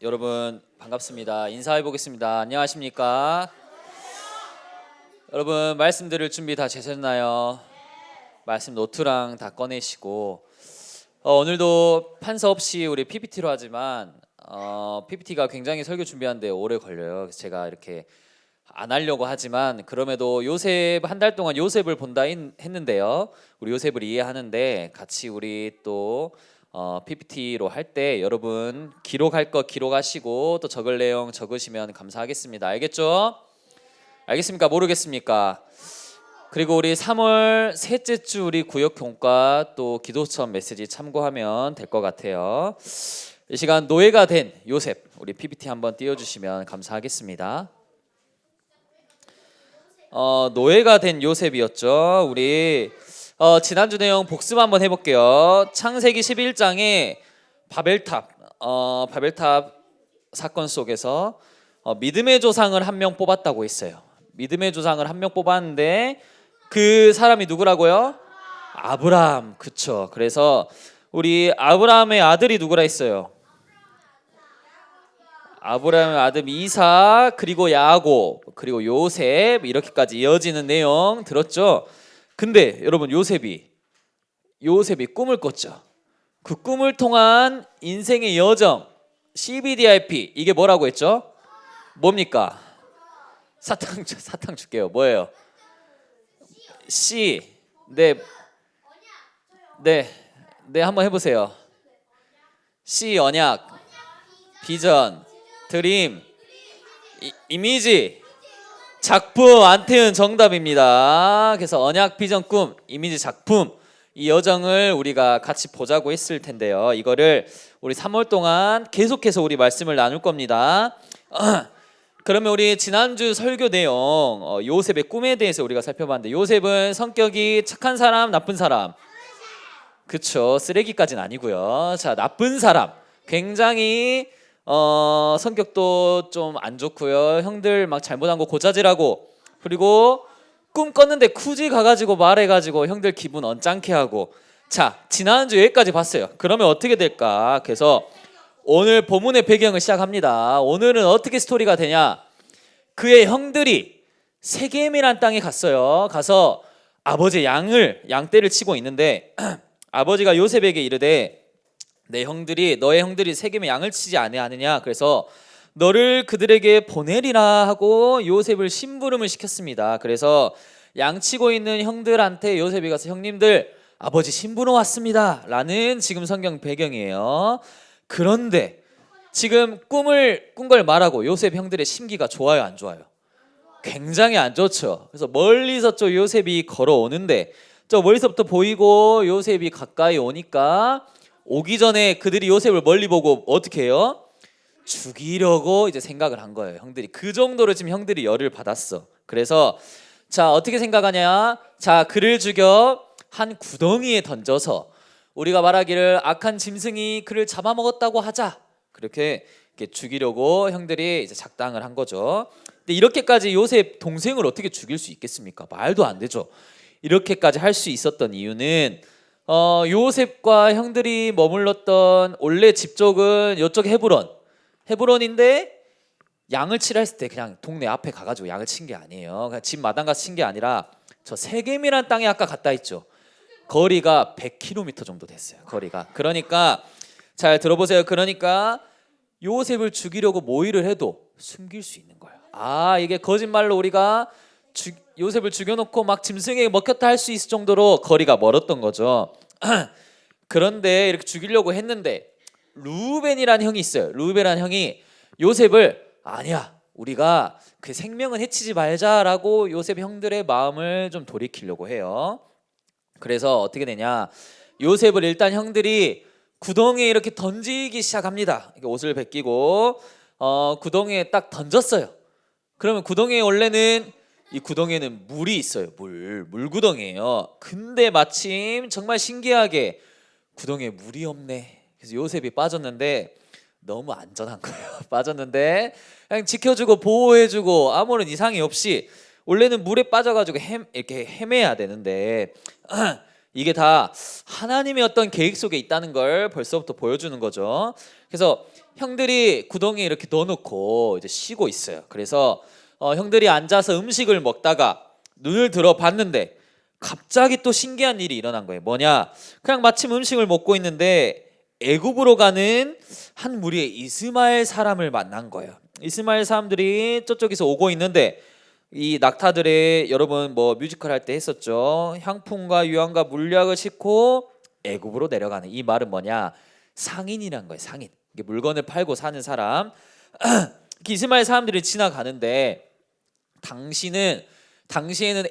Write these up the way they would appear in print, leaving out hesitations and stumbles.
여러분 반갑습니다. 인사해 보겠습니다. 안녕하십니까? 여러분 말씀 들을 준비 다 되셨나요? 말씀 노트랑 다 꺼내시고 오늘도 판서 없이 우리 PPT로 하지만 PPT가 굉장히 설교 준비하는데 오래 걸려요. 그래서 제가 이렇게 안 하려고 하지만 그럼에도 요셉 한 달 동안 요셉을 본다 했는데요. 우리 요셉을 이해하는데 같이 우리 또 PPT로 할 때 여러분 기록할 거 기록하시고 또 적을 내용 적으시면 감사하겠습니다. 알겠죠? 알겠습니까? 모르겠습니까? 그리고 우리 3월 셋째 주 우리 구역 교과 또 기도처럼 메시지 참고하면 될 것 같아요. 이 시간 노예가 된 요셉 우리 PPT 한번 띄워주시면 감사하겠습니다. 노예가 된 요셉이었죠. 우리 지난주 내용 복습 한번 해볼게요. 창세기 11장에 바벨탑 사건 속에서 믿음의 조상을 한 명 뽑았다고 했어요. 믿음의 조상을 한 명 뽑았는데 그 사람이 누구라고요? 아브라함. 그쵸. 그래서 우리 아브라함의 아들이 누구라 했어요? 아브라함의 아들 이삭, 그리고 야곱, 그리고 요셉, 이렇게까지 이어지는 내용 들었죠? 근데 여러분 요셉이 꿈을 꿨죠. 그 꿈을 통한 인생의 여정 CBDIP 이게 뭐라고 했죠? 뭡니까? 사탕 줄게요. 뭐예요? C. 네, 한번 해보세요. C 언약, 비전, 드림, 이미지, 작품. 안태은 정답입니다. 그래서 언약, 비전, 꿈, 이미지, 작품 이 여정을 우리가 같이 보자고 했을 텐데요. 이거를 우리 3월 동안 계속해서 우리 말씀을 나눌 겁니다. 그러면 우리 지난주 설교 내용 요셉의 꿈에 대해서 우리가 살펴봤는데 요셉은 성격이 착한 사람, 나쁜 사람? 그쵸. 쓰레기까지는 아니고요. 자, 나쁜 사람. 굉장히 성격도 좀 안 좋고요. 형들 막 잘못한 거 고자질하고, 그리고 꿈 꿨는데 굳이 가가지고 말해가지고 형들 기분 언짢게 하고. 자, 지난주 여기까지 봤어요. 그러면 어떻게 될까? 그래서 오늘 본문의 배경을 시작합니다. 오늘은 어떻게 스토리가 되냐? 그의 형들이 세겜이란 땅에 갔어요. 가서 아버지 양떼를 치고 있는데 아버지가 요셉에게 이르되 너의 형들이 세겜에 양을 치지 아니하느냐? 그래서 너를 그들에게 보내리라 하고 요셉을 심부름을 시켰습니다. 그래서 양 치고 있는 형들한테 요셉이 가서 형님들 아버지 심부름 왔습니다 라는 지금 성경 배경이에요. 그런데 지금 꾼 걸 말하고 요셉 형들의 심기가 좋아요, 안 좋아요? 굉장히 안 좋죠. 그래서 멀리서 저 요셉이 걸어오는데 저 멀리서부터 보이고 요셉이 가까이 오니까 오기 전에 그들이 요셉을 멀리 보고 어떻게 해요? 죽이려고 이제 생각을 한 거예요. 형들이 그 정도로 지금 형들이 열을 받았어. 그래서 자, 어떻게 생각하냐? 자, 그를 죽여 한 구덩이에 던져서 우리가 말하기를 악한 짐승이 그를 잡아먹었다고 하자. 그렇게 죽이려고 형들이 이제 작당을 한 거죠. 근데 이렇게까지 요셉 동생을 어떻게 죽일 수 있겠습니까? 말도 안 되죠. 이렇게까지 할 수 있었던 이유는 요셉과 형들이 머물렀던 원래 집쪽은 이쪽 헤브론인데 양을 치라 했을 때 그냥 동네 앞에 가가지고 양을 친 게 아니에요. 그냥 집 마당 가서 친 게 아니라 저 세겜이라는 땅에 아까 갔다 했죠. 거리가 100km 정도 됐어요. 거리가. 그러니까 잘 들어보세요. 그러니까 요셉을 죽이려고 모의를 해도 숨길 수 있는 거예요. 이게 거짓말로 우리가 요셉을 죽여놓고 막 짐승에게 먹혔다 할 수 있을 정도로 거리가 멀었던 거죠. 그런데 이렇게 죽이려고 했는데 루벤이라는 형이 있어요. 루벤이라는 형이 요셉을 아니야, 우리가 그 생명은 해치지 말자라고 요셉 형들의 마음을 좀 돌이키려고 해요. 그래서 어떻게 되냐? 요셉을 일단 형들이 구덩이에 이렇게 던지기 시작합니다. 옷을 벗기고 구덩이에 딱 던졌어요. 그러면 구덩이에 원래는 이 구덩이에는 물이 있어요. 물구덩이에요. 근데 마침 정말 신기하게 구덩이에 물이 없네. 그래서 요셉이 빠졌는데 너무 안전한 거예요. 빠졌는데 그냥 지켜주고 보호해주고 아무런 이상이 없이 원래는 물에 빠져가지고 이렇게 헤매야 되는데 이게 다 하나님의 어떤 계획 속에 있다는 걸 벌써부터 보여주는 거죠. 그래서 형들이 구덩이에 이렇게 넣어놓고 이제 쉬고 있어요. 그래서 형들이 앉아서 음식을 먹다가 눈을 들어 봤는데 갑자기 또 신기한 일이 일어난 거예요. 뭐냐? 그냥 마침 음식을 먹고 있는데 애굽으로 가는 한 무리의 이스마엘 사람을 만난 거예요. 이스마엘 사람들이 저쪽에서 오고 있는데 이 낙타들의 여러분 뭐 뮤지컬 할 때 했었죠. 향품과 유황과 물약을 싣고 애굽으로 내려가는 이 말은 뭐냐? 상인이란 거예요. 상인. 이게 물건을 팔고 사는 사람. 이스마엘 사람들이 지나가는데 당시에는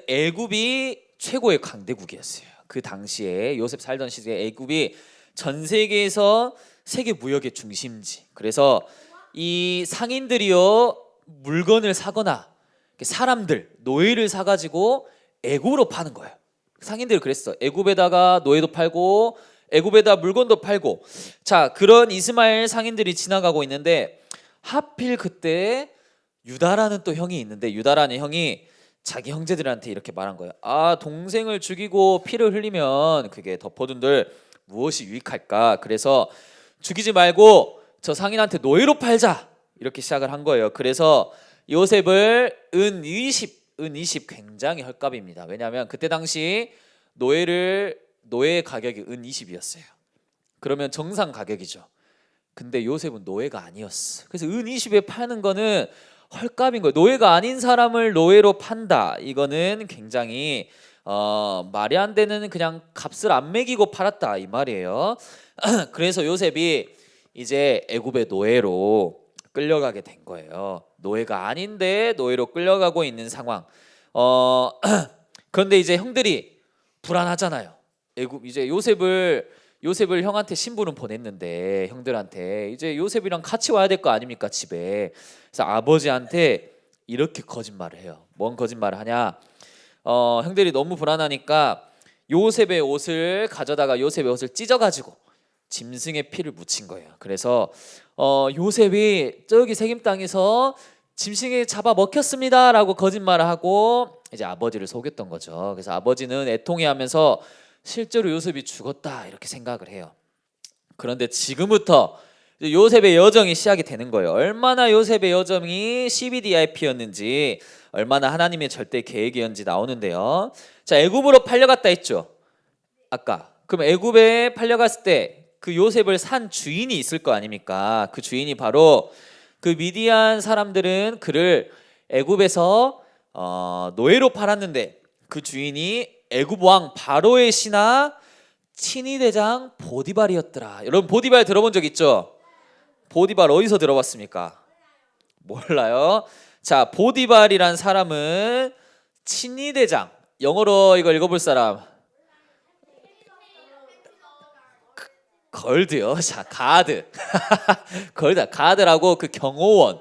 애굽이 최고의 강대국이었어요. 그 당시에 요셉 살던 시대에 애굽이 전 세계에서 세계 무역의 중심지. 그래서 이 상인들이요 물건을 사거나 사람들 노예를 사가지고 애굽으로 파는 거예요. 상인들이 그랬어. 애굽에다가 노예도 팔고 애굽에다 물건도 팔고. 자, 그런 이스마엘 상인들이 지나가고 있는데 하필 그때 유다라는 또 형이 있는데 유다라는 형이 자기 형제들한테 이렇게 말한 거예요. 아, 동생을 죽이고 피를 흘리면 그게 덮어둔들 무엇이 유익할까? 그래서 죽이지 말고 저 상인한테 노예로 팔자. 이렇게 시작을 한 거예요. 그래서 요셉을 은 20 굉장히 헐값입니다. 왜냐하면 그때 당시 노예 가격이 은 20이었어요. 그러면 정상 가격이죠. 근데 요셉은 노예가 아니었어. 그래서 은 20에 파는 거는 헐값인 거예요. 노예가 아닌 사람을 노예로 판다. 이거는 굉장히 말이 안 되는 그냥 값을 안 매기고 팔았다 이 말이에요. 그래서 요셉이 이제 애굽의 노예로 끌려가게 된 거예요. 노예가 아닌데 노예로 끌려가고 있는 상황. 그런데 이제 형들이 불안하잖아요. 애굽 이제 요셉을 형한테 신부는 보냈는데 형들한테 이제 요셉이랑 같이 와야 될 거 아닙니까 집에. 그래서 아버지한테 이렇게 거짓말을 해요. 뭔 거짓말을 하냐? 형들이 너무 불안하니까 요셉의 옷을 가져다가 요셉의 옷을 찢어가지고 짐승의 피를 묻힌 거예요. 그래서 요셉이 저기 세겜 땅에서 짐승에 잡아 먹혔습니다라고 거짓말을 하고 이제 아버지를 속였던 거죠. 그래서 아버지는 애통해하면서 실제로 요셉이 죽었다 이렇게 생각을 해요. 그런데 지금부터 요셉의 여정이 시작이 되는 거예요. 얼마나 요셉의 여정이 CBDIP였는지 얼마나 하나님의 절대 계획이었는지 나오는데요. 자, 애굽으로 팔려갔다 했죠. 아까. 그럼 애굽에 팔려갔을 때 그 요셉을 산 주인이 있을 거 아닙니까? 그 주인이 바로 그 미디안 사람들은 그를 애굽에서 노예로 팔았는데 그 주인이 애굽 왕 바로의 신하 친위 대장 보디발이었더라. 여러분 보디발 들어본 적 있죠? 보디발 어디서 들어봤습니까? 몰라요. 자, 보디발이란 사람은 친위 대장. 영어로 이거 읽어볼 사람. 걸드요. 자, 가드. 가드라고 그 경호원.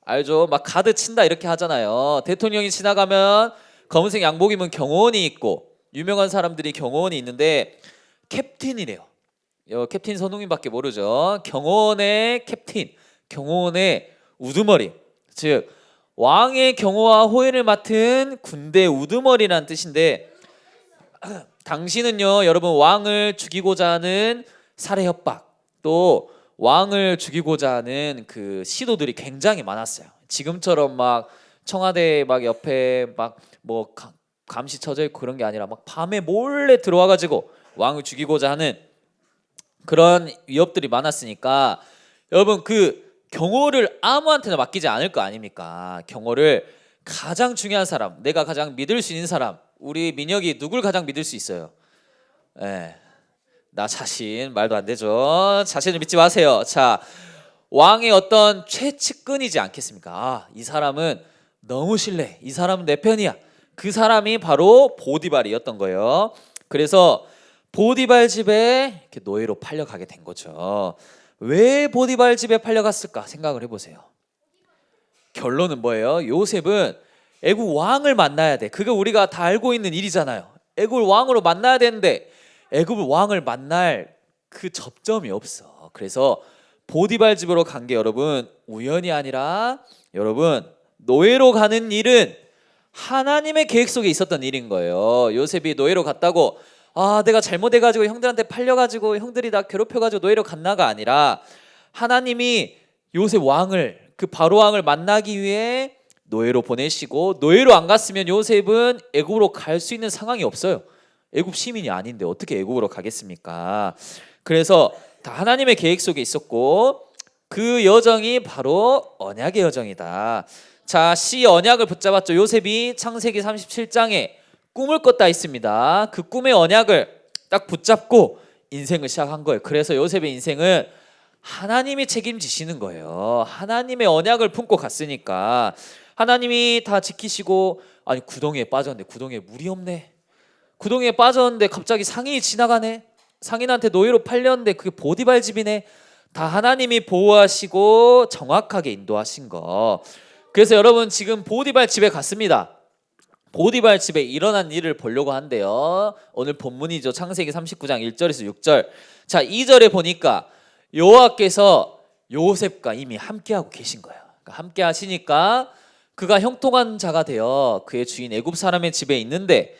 알죠? 막 가드 친다 이렇게 하잖아요. 대통령이 지나가면 검은색 양복 입은 경호원이 있고 유명한 사람들이 경호원이 있는데 캡틴이래요. 캡틴 선웅님밖에 모르죠. 경호원의 캡틴, 경호원의 우두머리. 즉 왕의 경호와 호위를 맡은 군대 우두머리라는 뜻인데 당시는요, 여러분 왕을 죽이고자 하는 살해 협박 또 왕을 죽이고자 하는 그 시도들이 굉장히 많았어요. 지금처럼 막 청와대 막 옆에 막 뭐 감시 쳐져 있고 그런 게 아니라 막 밤에 몰래 들어와 가지고 왕을 죽이고자 하는 그런 위협들이 많았으니까 여러분 그 경호를 아무한테나 맡기지 않을 거 아닙니까? 경호를 가장 중요한 사람, 내가 가장 믿을 수 있는 사람, 우리 민혁이 누굴 가장 믿을 수 있어요? 나 자신. 말도 안 되죠. 자신을 믿지 마세요. 자, 왕의 어떤 최측근이지 않겠습니까? 아, 이 사람은 너무 신뢰. 이 사람은 내 편이야. 그 사람이 바로 보디발이었던 거예요. 그래서 보디발 집에 이렇게 노예로 팔려가게 된 거죠. 왜 보디발 집에 팔려갔을까 생각을 해보세요. 결론은 뭐예요? 요셉은 애굽 왕을 만나야 돼. 그게 우리가 다 알고 있는 일이잖아요. 애굽 왕으로 만나야 되는데 애굽 왕을 만날 그 접점이 없어. 그래서 보디발 집으로 간 게 여러분 우연이 아니라 여러분 노예로 가는 일은 하나님의 계획 속에 있었던 일인 거예요. 요셉이 노예로 갔다고 내가 잘못해가지고 형들한테 팔려가지고 형들이 나 괴롭혀가지고 노예로 갔나가 아니라 하나님이 요셉 왕을, 그 바로 왕을 만나기 위해 노예로 보내시고, 노예로 안 갔으면 요셉은 애굽으로 갈 수 있는 상황이 없어요. 애굽 시민이 아닌데 어떻게 애굽으로 가겠습니까? 그래서 다 하나님의 계획 속에 있었고, 그 여정이 바로 언약의 여정이다. 자, 시 언약을 붙잡았죠. 요셉이 창세기 37장에 꿈을 꿨다 있습니다. 그 꿈의 언약을 딱 붙잡고 인생을 시작한 거예요. 그래서 요셉의 인생은 하나님이 책임지시는 거예요. 하나님의 언약을 품고 갔으니까 하나님이 다 지키시고, 아니 구덩이에 빠졌는데 구덩이에 물이 없네. 구덩이에 빠졌는데 갑자기 상인이 지나가네. 상인한테 노예로 팔렸는데 그게 보디발 집이네. 다 하나님이 보호하시고 정확하게 인도하신 거. 그래서 여러분 지금 보디발 집에 갔습니다. 보디발 집에 일어난 일을 보려고 한대요. 오늘 본문이죠. 창세기 39장 1절에서 6절. 자, 2절에 보니까 여호와께서 요셉과 이미 함께하고 계신 거예요. 그러니까 함께 하시니까 그가 형통한 자가 되어 그의 주인 애굽 사람의 집에 있는데,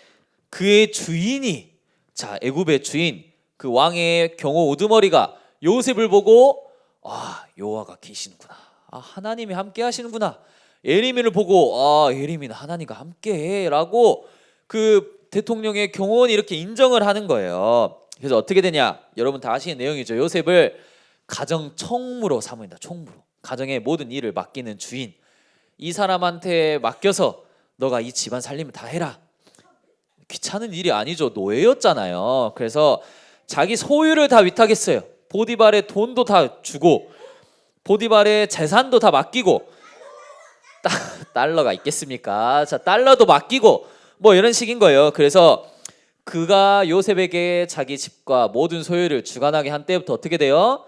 그의 주인이, 자, 애굽의 주인 그 왕의 경호 우두머리가 요셉을 보고, 아, 여호와가 계시는구나. 아, 하나님이 함께 하시는구나. 예레미야를 보고, 아, 예레미야 하나님과 함께해라고 그 대통령의 경호원이 이렇게 인정을 하는 거예요. 그래서 어떻게 되냐? 여러분 다 아시는 내용이죠. 요셉을 가정 총무로 삼는다. 총무로. 가정의 모든 일을 맡기는 주인. 이 사람한테 맡겨서 너가 이 집안 살림을 다 해라. 귀찮은 일이 아니죠. 노예였잖아요. 그래서 자기 소유를 다 위탁했어요. 보디발의 돈도 다 주고, 보디발의 재산도 다 맡기고, 달러가 있겠습니까? 자, 달러도 맡기고 뭐 이런 식인 거예요. 그래서 그가 요셉에게 자기 집과 모든 소유를 주관하게 한 때부터 어떻게 돼요?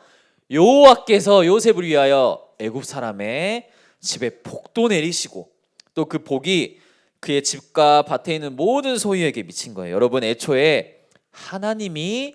여호와께서 요셉을 위하여 애굽 사람의 집에 복도 내리시고, 또 그 복이 그의 집과 밭에 있는 모든 소유에게 미친 거예요. 여러분, 애초에 하나님이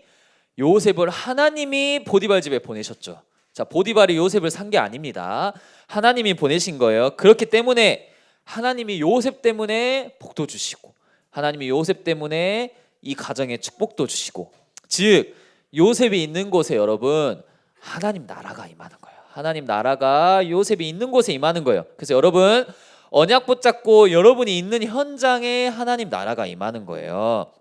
요셉을 하나님이 보디발 집에 보내셨죠. 자, 보디발이 요셉을 산 게 아닙니다. 하나님이 보내신 거예요. 그렇기 때문에 하나님이 요셉 때문에 복도 주시고, 하나님이 요셉 때문에 이 가정에 축복도 주시고, 즉 요셉이 있는 곳에 여러분 하나님 나라가 임하는 거예요. 하나님 나라가 요셉이 있는 곳에 임하는 거예요. 그래서 여러분 언약 붙잡고 여러분이 있는 현장에 하나님 나라가 임하는 거예요.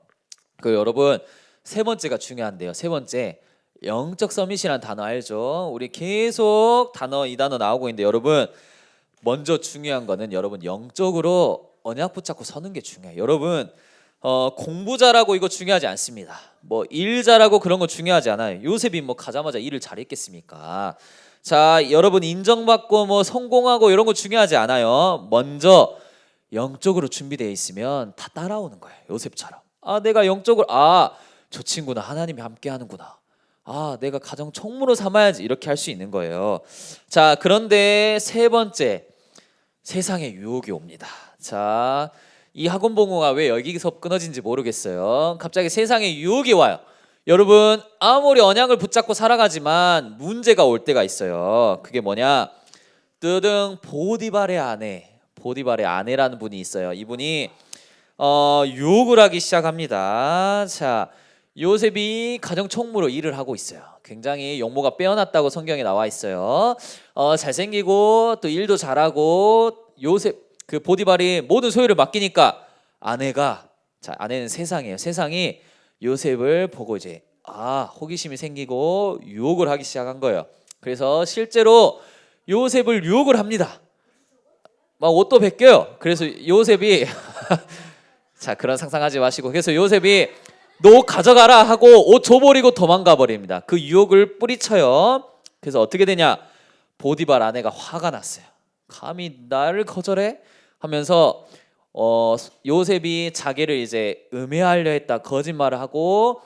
그 여러분 세 번째가 중요한데요. 세 번째, 영적 서밋이라는 단어 알죠? 우리 계속 이 단어 나오고 있는데, 여러분 먼저 중요한 거는 여러분 영적으로 언약 붙잡고 서는 게 중요해요. 여러분 공부 잘하고 이거 중요하지 않습니다. 뭐 일 잘하고 그런 거 중요하지 않아요. 요셉이 뭐 가자마자 일을 잘했겠습니까? 자, 여러분 인정받고 뭐 성공하고 이런 거 중요하지 않아요. 먼저 영적으로 준비되어 있으면 다 따라오는 거예요. 요셉처럼. 아, 내가 영적으로, 아, 저 친구는 하나님이 함께 하는구나. 아, 내가 가정 총무로 삼아야지. 이렇게 할 수 있는 거예요. 자, 그런데 세 번째, 세상의 유혹이 옵니다. 자, 이 학원 봉우가 왜 여기서 끊어진지 모르겠어요. 갑자기 세상의 유혹이 와요. 여러분 아무리 언약을 붙잡고 살아가지만 문제가 올 때가 있어요. 그게 뭐냐? 뜨등 보디발의 아내라는 분이 있어요. 이분이 유혹을 하기 시작합니다. 자, 요셉이 가정 총무로 일을 하고 있어요. 굉장히 용모가 빼어났다고 성경에 나와 있어요. 잘생기고 또 일도 잘하고, 요셉 그 보디발이 모든 소유를 맡기니까 아내는 세상이에요. 세상이 요셉을 보고 이제 호기심이 생기고 유혹을 하기 시작한 거예요. 그래서 실제로 요셉을 유혹을 합니다. 막 옷도 벗겨요. 그래서 요셉이 자, 그런 상상하지 마시고, 그래서 요셉이 너 가져가라 하고 옷 줘버리고 도망가 버립니다. 그 유혹을 뿌리쳐요. 그래서 어떻게 되냐? 보디발 아내가 화가 났어요. 감히 나를 거절해? 하면서 요셉이 자기를 이제 음해하려 했다 거짓말을 하고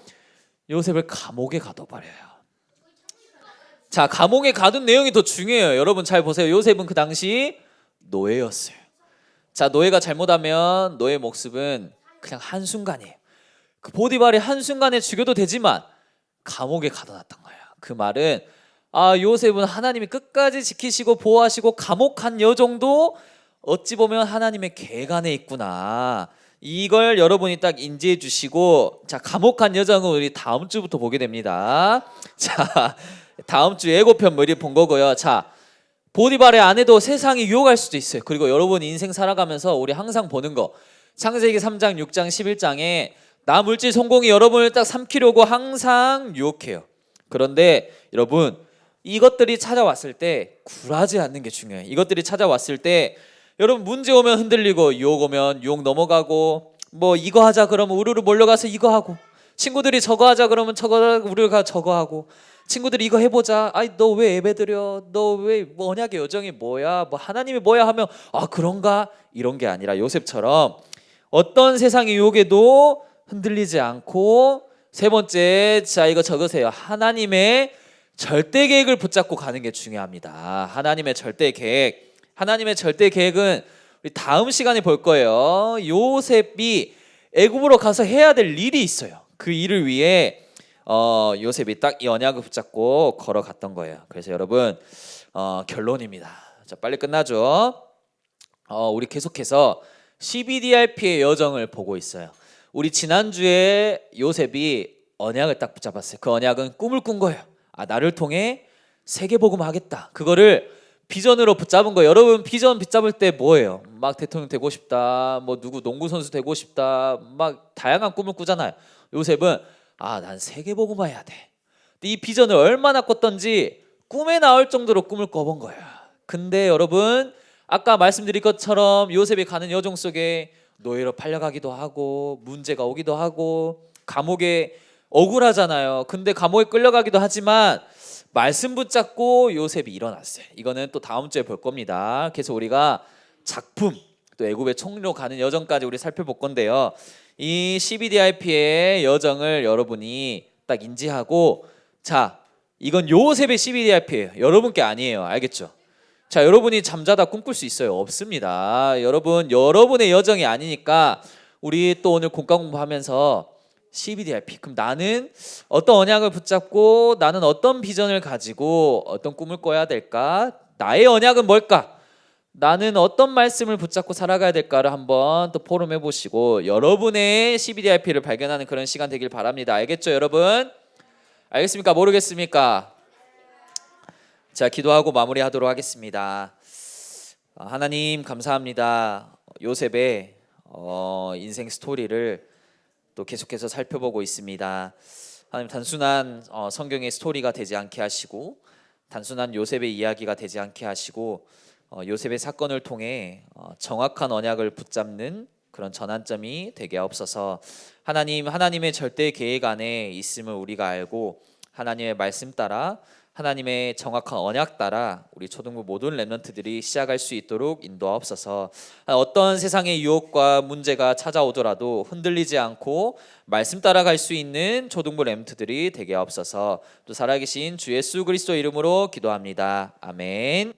요셉을 감옥에 가둬버려요. 자, 감옥에 가둔 내용이 더 중요해요. 여러분 잘 보세요. 요셉은 그 당시 노예였어요. 자, 노예가 잘못하면 노예 목숨은 그냥 한순간이에요. 그 보디발이 한순간에 죽여도 되지만 감옥에 가둬놨던 거예요. 그 말은 요셉은 하나님이 끝까지 지키시고 보호하시고 감옥한 여정도 어찌 보면 하나님의 계획 안에 있구나. 이걸 여러분이 딱 인지해 주시고, 자, 감옥한 여정은 우리 다음 주부터 보게 됩니다. 자, 다음 주 예고편 미리 본 거고요. 자, 보디발의 아내도 세상이 유혹할 수도 있어요. 그리고 여러분 인생 살아가면서 우리 항상 보는 거 창세기 3장, 6장, 11장에 나 물질 성공이 여러분을 딱 삼키려고 항상 유혹해요. 그런데 여러분 이것들이 찾아왔을 때 굴하지 않는 게 중요해요. 이것들이 찾아왔을 때 여러분 문제 오면 흔들리고 유혹 오면 유혹 넘어가고 뭐 이거 하자 그러면 우르르 몰려가서 이거 하고 친구들이 저거 하자 그러면 우리가 저거 하고 친구들이 이거 해보자. 아이 너 왜 예배드려? 너 왜 뭐 언약의 여정이 뭐야? 뭐 하나님이 뭐야 하면 아 그런가? 이런 게 아니라 요셉처럼 어떤 세상의 유혹에도 흔들리지 않고 세 번째 자 이거 적으세요. 하나님의 절대 계획을 붙잡고 가는 게 중요합니다. 하나님의 절대 계획. 하나님의 절대 계획은 우리 다음 시간에 볼 거예요. 요셉이 애굽으로 가서 해야 될 일이 있어요. 그 일을 위해 요셉이 딱 이 언약을 붙잡고 걸어갔던 거예요. 그래서 여러분 결론입니다. 자 빨리 끝나죠. 우리 계속해서 CBDRP의 여정을 보고 있어요. 우리 지난주에 요셉이 언약을 딱 붙잡았어요. 그 언약은 꿈을 꾼 거예요. 아 나를 통해 세계복음 하겠다. 그거를 비전으로 붙잡은 거예요. 여러분 비전 붙잡을 때 뭐예요? 막 대통령 되고 싶다. 뭐 누구 농구 선수 되고 싶다. 막 다양한 꿈을 꾸잖아요. 요셉은 난 세계복음 해야 돼. 이 비전을 얼마나 꿨던지 꿈에 나올 정도로 꿈을 꿔본 거예요. 근데 여러분 아까 말씀드린 것처럼 요셉이 가는 여정 속에 노예로 팔려가기도 하고 문제가 오기도 하고 감옥에 억울하잖아요. 근데 감옥에 끌려가기도 하지만 말씀 붙잡고 요셉이 일어났어요. 이거는 또 다음 주에 볼 겁니다. 그래서 우리가 작품 또 애굽의 총리로 가는 여정까지 우리 살펴볼 건데요. 이 CBDRP의 여정을 여러분이 딱 인지하고 자 이건 요셉의 CBDRP예요. 여러분께 아니에요. 알겠죠? 자 여러분이 잠자다 꿈꿀 수 있어요? 없습니다. 여러분의 여정이 아니니까 우리 또 오늘 공과 공부하면서 CBDRP 그럼 나는 어떤 언약을 붙잡고 나는 어떤 비전을 가지고 어떤 꿈을 꿔야 될까? 나의 언약은 뭘까? 나는 어떤 말씀을 붙잡고 살아가야 될까를 한번 또 포럼해 보시고 여러분의 CBDRP를 발견하는 그런 시간 되길 바랍니다. 알겠죠 여러분? 알겠습니까? 모르겠습니까? 자 기도하고 마무리하도록 하겠습니다. 하나님 감사합니다. 요셉의 인생 스토리를 또 계속해서 살펴보고 있습니다. 하나님 단순한 성경의 스토리가 되지 않게 하시고 단순한 요셉의 이야기가 되지 않게 하시고 요셉의 사건을 통해 정확한 언약을 붙잡는 그런 전환점이 되게 하옵소서. 하나님의 절대 계획 안에 있음을 우리가 알고 하나님의 말씀 따라 하나님의 정확한 언약 따라 우리 초등부 모든 렘넌트들이 시작할 수 있도록 인도하옵소서. 어떤 세상의 유혹과 문제가 찾아오더라도 흔들리지 않고 말씀 따라갈 수 있는 초등부 렘넌트들이 되게 하옵소서. 또 살아계신 주 예수 그리스도 이름으로 기도합니다. 아멘.